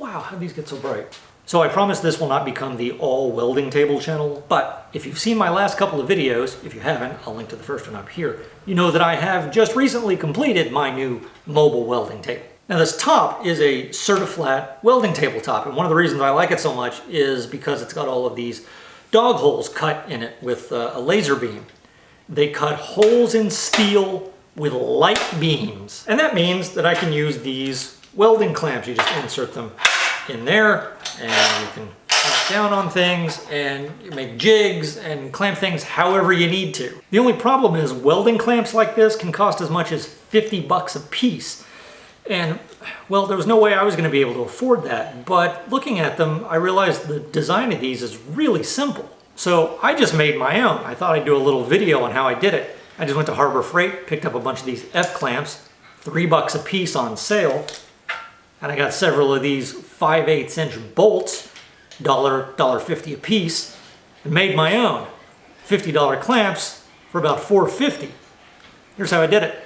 Wow, how did these get so bright? So I promise this will not become the all welding table channel, but if you've seen my last couple of videos, if you haven't, I'll link to the first one up here, you know that I have just recently completed my new mobile welding table. Now this top is a CertiFlat welding tabletop, and one of the reasons I like it so much is because it's got all of these dog holes cut in it with a laser beam. They cut holes in steel with light beams, and that means that I can use these welding clamps. You just insert them in there and you can clamp down on things and you make jigs and clamp things however you need to. The only problem is welding clamps like this can cost as much as 50 bucks a piece. And well, there was no way I was going to be able to afford that, but looking at them, I realized the design of these is really simple. So I just made my own. I thought I'd do a little video on how I did it. I just went to Harbor Freight, picked up a bunch of these F-clamps, $3 a piece on sale, and I got several of these 5/8 inch bolts, $1.50 a piece, and made my own $50 clamps for about $4.50. Here's how I did it.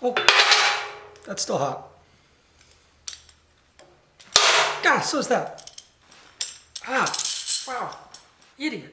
Oh, that's still hot. God, so is that. Ah, wow, idiot.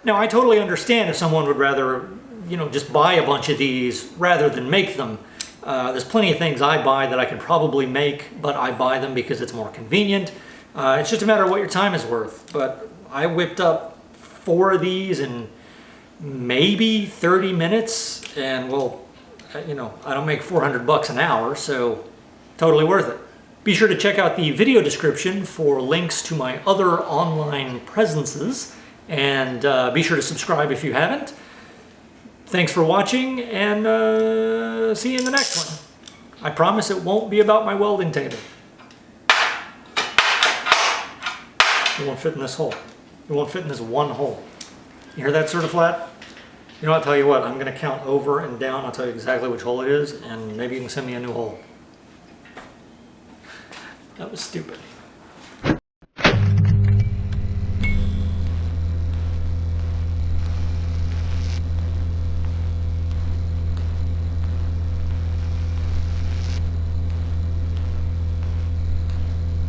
Now, I totally understand if someone would rather, just buy a bunch of these rather than make them. There's plenty of things I buy that I could probably make, but I buy them because it's more convenient. It's just a matter of what your time is worth. But I whipped up 4 of these in maybe 30 minutes, and well, I don't make 400 bucks an hour, so totally worth it. Be sure to check out the video description for links to my other online presences. And be sure to subscribe if you haven't. Thanks for watching, and see you in the next one. I promise it won't be about my welding table. It won't fit in this hole. It won't fit in this one hole. You hear that, CertiFlat? You know, I'll tell you what, I'm going to count over and down. I'll tell you exactly which hole it is, and maybe you can send me a new hole. That was stupid.